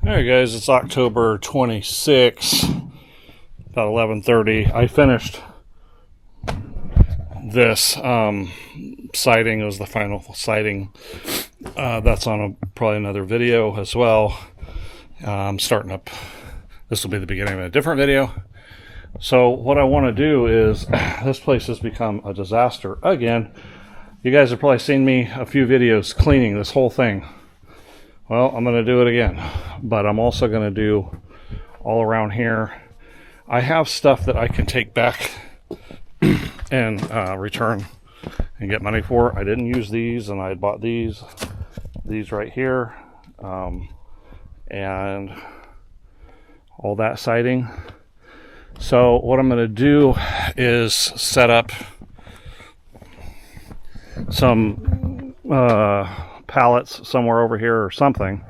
Alright guys, it's October 26th, about 11:30. I finished this siding. It was the final siding. That's on probably another video as well. I'm starting up, this will be the beginning of a different video. So what I want to do is, this place has become a disaster again. You guys have probably seen me a few videos cleaning this whole thing. Well, I'm going to do it again, but I'm also going to do all around here. I have stuff that I can take back and return and get money for. I didn't use these, and I had bought these right here, and all that siding. So what I'm going to do is set up some pallets somewhere over here or something,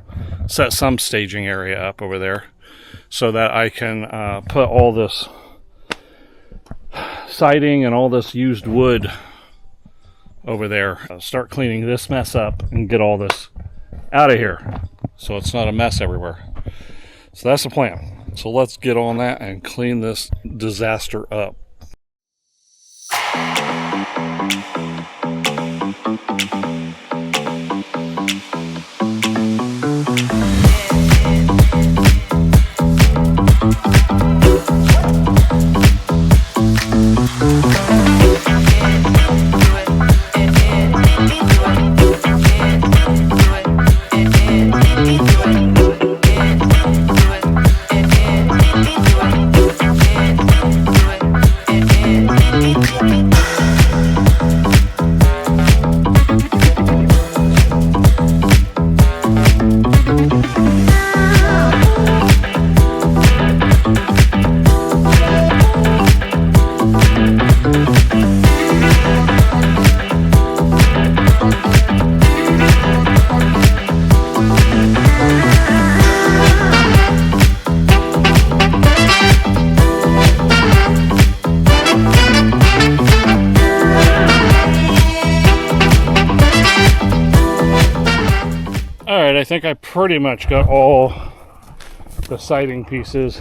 set some staging area up over there so that I can put all this siding and all this used wood over there. Start cleaning this mess up and get all this out of here so it's not a mess everywhere. So that's the plan. So let's get on that and clean this disaster up. Alright, I think I pretty much got all the siding pieces.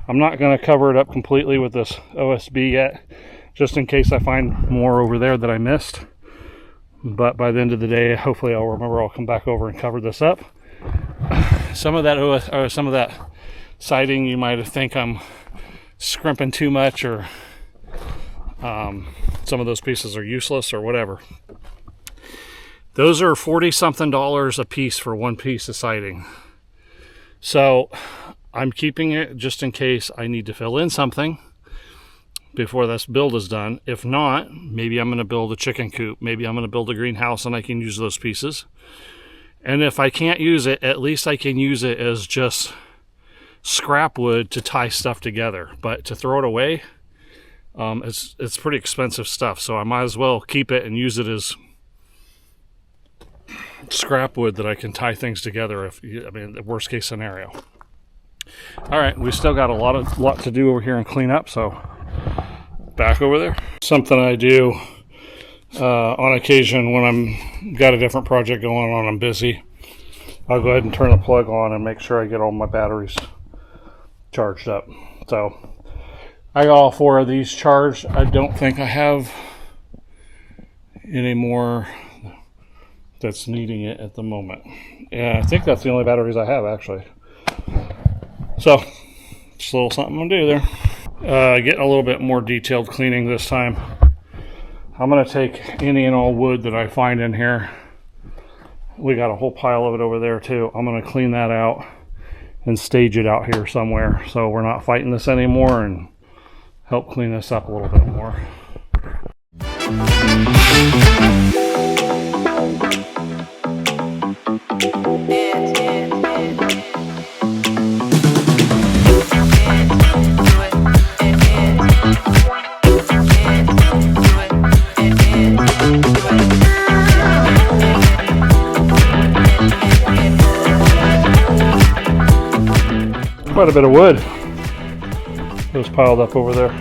I'm not going to cover it up completely with this OSB yet, just in case I find more over there that I missed. But by the end of the day, hopefully I'll remember, I'll come back over and cover this up. Some of that siding, you might think I'm scrimping too much, or some of those pieces are useless or whatever. Those are $40-something a piece for one piece of siding. So I'm keeping it just in case I need to fill in something before this build is done. If not, maybe I'm going to build a chicken coop. Maybe I'm going to build a greenhouse and I can use those pieces. And if I can't use it, at least I can use it as just scrap wood to tie stuff together. But to throw it away, it's pretty expensive stuff. So I might as well keep it and use it as scrap wood that I can tie things together, the worst case scenario. All right, we still got a lot to do over here and clean up, so back over there. Something I do on occasion when I'm got a different project going on, I'm busy, I'll go ahead and turn the plug on and make sure I get all my batteries charged up. So I got all 4 of these charged. I don't think I have any more that's needing it at the moment. Yeah, I think that's the only batteries I have, actually. So just a little something I'm gonna do there. Getting a little bit more detailed cleaning this time. I'm gonna take any and all wood that I find in here. We got a whole pile of it over there too. I'm gonna clean that out and stage it out here somewhere so we're not fighting this anymore, and help clean this up a little bit more. Quite a bit of wood was piled up over there.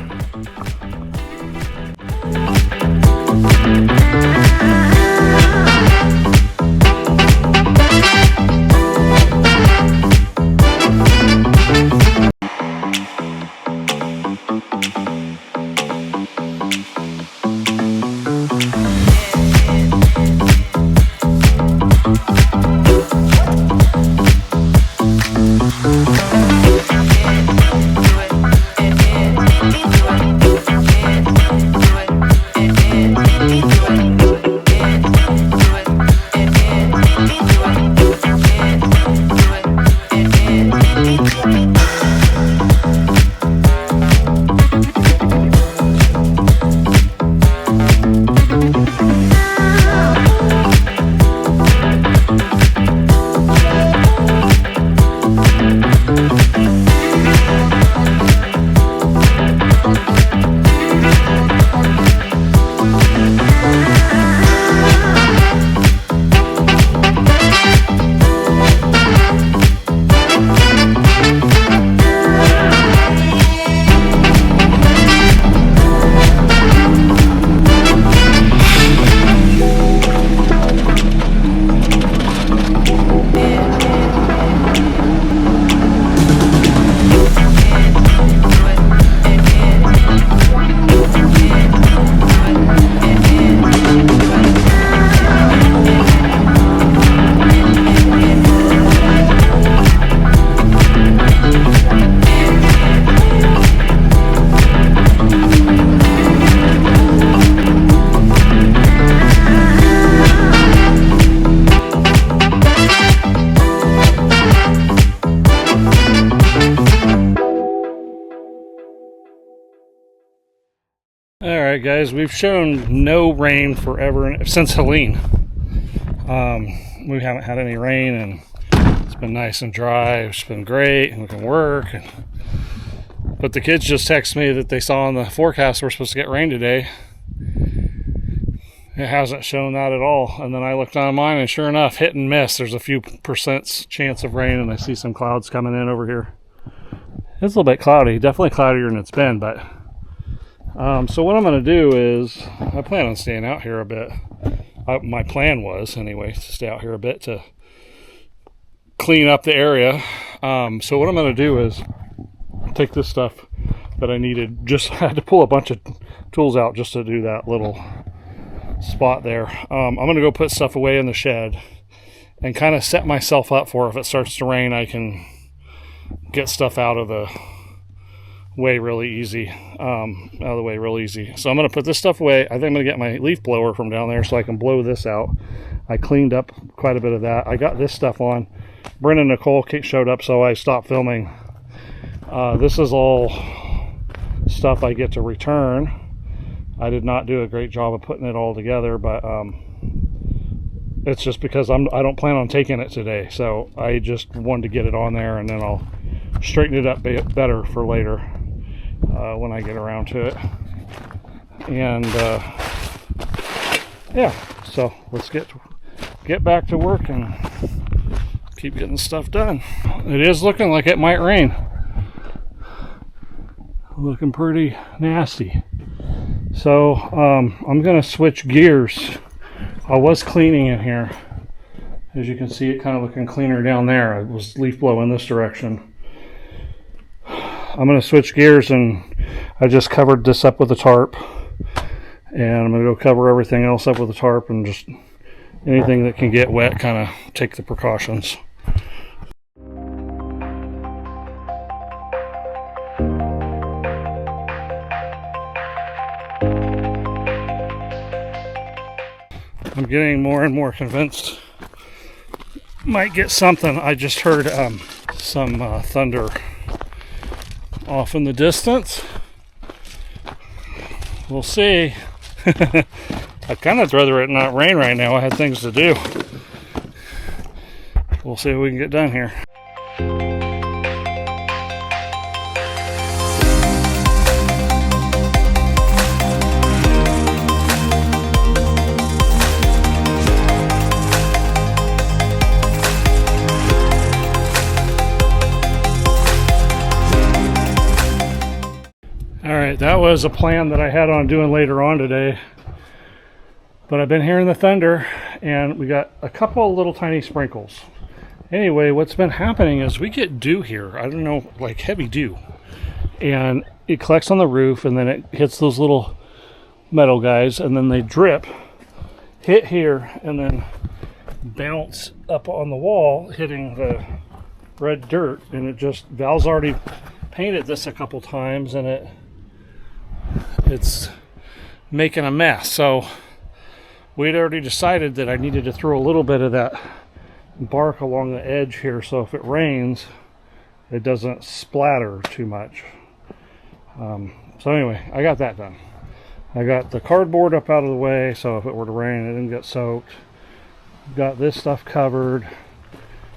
Alright guys, we've shown no rain forever since Helene. We haven't had any rain, and it's been nice and dry. It's been great, and we can work. But the kids just texted me that they saw in the forecast we're supposed to get rain today. It hasn't shown that at all. And then I looked on mine, and sure enough, hit and miss. There's a few % chance of rain, and I see some clouds coming in over here. It's a little bit cloudy, definitely cloudier than it's been, but so what I'm going to do is, I plan on staying out here a bit. My plan was, anyway, to stay out here a bit to clean up the area. So what I'm going to do is take this stuff that I needed. I had to pull a bunch of tools out just to do that little spot there. I'm going to go put stuff away in the shed and kind of set myself up for if it starts to rain, I can get stuff out of the way really easy. So I'm going to put this stuff away. I think I'm going to get my leaf blower from down there so I can blow this out. I cleaned up quite a bit of that. I got this stuff on. Brenda and Nicole showed up, so I stopped filming. This is all stuff I get to return. I did not do a great job of putting it all together, but it's just because I don't plan on taking it today, so I just wanted to get it on there, and then I'll straighten it up better for later when I get around to it. And yeah, so let's get back to work and keep getting stuff done. It is looking like it might rain. Looking pretty nasty. So I'm gonna switch gears. I was cleaning in here. As you can see, it kind of looking cleaner down there. I was leaf blowing this direction. I'm going to switch gears, and I just covered this up with a tarp. And I'm going to go cover everything else up with a tarp, and just anything that can get wet, kind of take the precautions. I'm getting more and more convinced might get something. I just heard some thunder off in the distance. We'll see. I'd kind of rather it not rain right now. I had things to do. We'll see what we can get done here. Alright, that was a plan that I had on doing later on today. But I've been hearing the thunder, and we got a couple of little tiny sprinkles. Anyway, what's been happening is we get dew here. I don't know, like heavy dew. And it collects on the roof, and then it hits those little metal guys, and then they drip, hit here, and then bounce up on the wall, hitting the red dirt. And it just, Val's already painted this a couple times, and it's making a mess. So we'd already decided that I needed to throw a little bit of that bark along the edge here, so if it rains it doesn't splatter too much. So anyway, I got that done. I got the cardboard up out of the way, so if it were to rain it didn't get soaked. Got this stuff covered.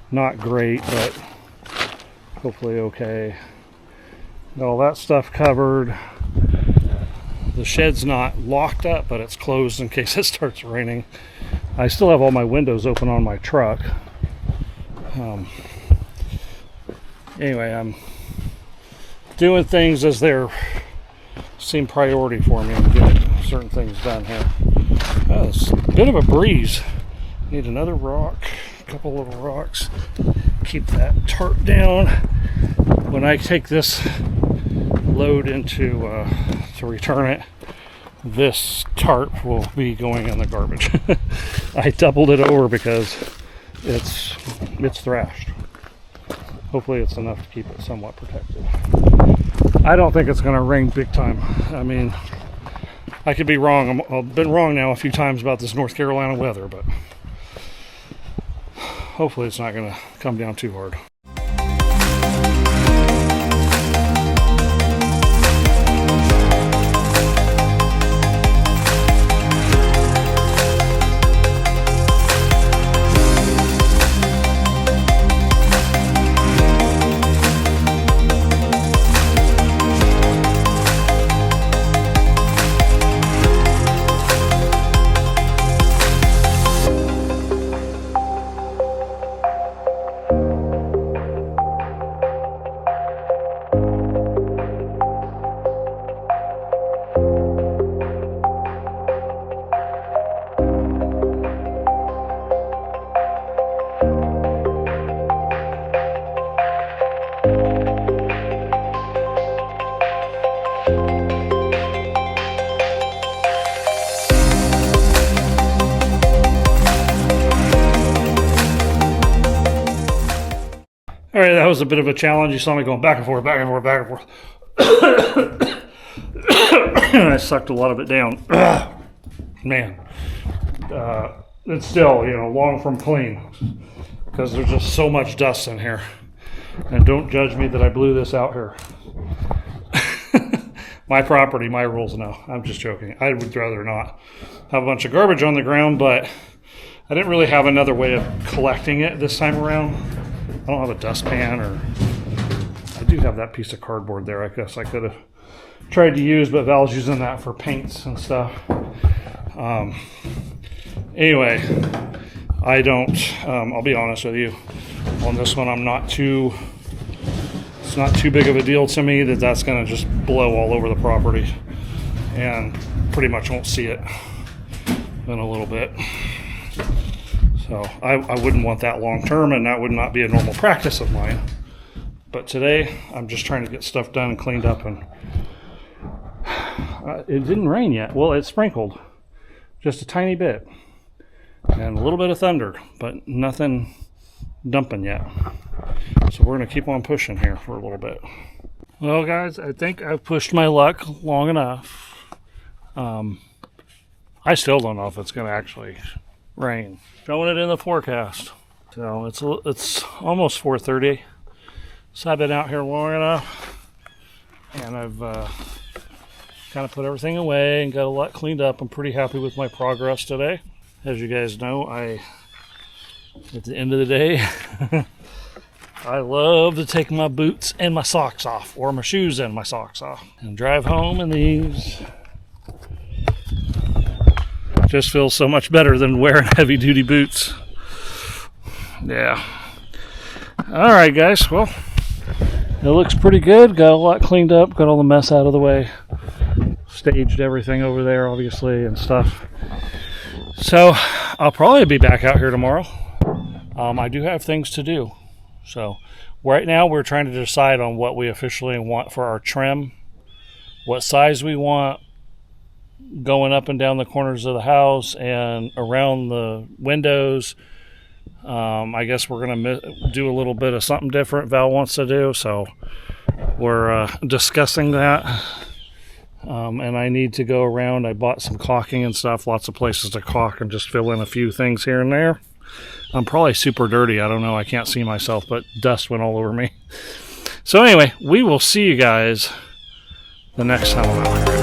Not great, but hopefully okay. Got all that stuff covered. The shed's not locked up, but it's closed in case it starts raining. I still have all my windows open on my truck. Anyway, I'm doing things as they seem priority for me and getting certain things done here. Oh, it's a bit of a breeze. Need another rock, a couple little rocks. Keep that tarp down. When I take this load into to return it, this tarp will be going in the garbage. I doubled it over because it's thrashed. Hopefully it's enough to keep it somewhat protected. I don't think it's going to rain big time. I mean, I could be wrong. I've been wrong now a few times about this North Carolina weather, but hopefully it's not going to come down too hard. right, that was a bit of a challenge. You saw me going back and forth, back and forth, back and forth. And I sucked a lot of it down. Man. It's still, long from clean. Because there's just so much dust in here. And don't judge me that I blew this out here. My property, my rules. No, I'm just joking. I would rather not have a bunch of garbage on the ground, but I didn't really have another way of collecting it this time around. I don't have a dustpan, or I do have that piece of cardboard there. I guess I could have tried to use, but Val's using that for paints and stuff. Anyway, I don't, I'll be honest with you, on this one it's not too big of a deal to me that's going to just blow all over the property, and pretty much won't see it in a little bit. So I wouldn't want that long term, and that would not be a normal practice of mine. But today, I'm just trying to get stuff done and cleaned up, and it didn't rain yet. Well, it sprinkled just a tiny bit, and a little bit of thunder, but nothing dumping yet. So we're going to keep on pushing here for a little bit. Well, guys, I think I've pushed my luck long enough. I still don't know if it's going to actually rain. Showing it in the forecast. So it's almost 4:30. So I've been out here long enough, and I've kind of put everything away and got a lot cleaned up. I'm pretty happy with my progress today. As you guys know, at the end of the day, I love to take my boots and my socks off, or my shoes and my socks off, and drive home in these. Just feels so much better than wearing heavy duty boots. Yeah. Alright, guys, well, it looks pretty good. Got a lot cleaned up, got all the mess out of the way, staged everything over there, obviously, and stuff. So I'll probably be back out here tomorrow. I do have things to do. So right now we're trying to decide on what we officially want for our trim, what size we want going up and down the corners of the house and around the windows. I guess we're going to do a little bit of something different Val wants to do, so we're discussing that. And I need to go around. I bought some caulking and stuff, lots of places to caulk and just fill in a few things here and there. I'm probably super dirty. I don't know. I can't see myself, but dust went all over me. So anyway, we will see you guys the next time I'm out here.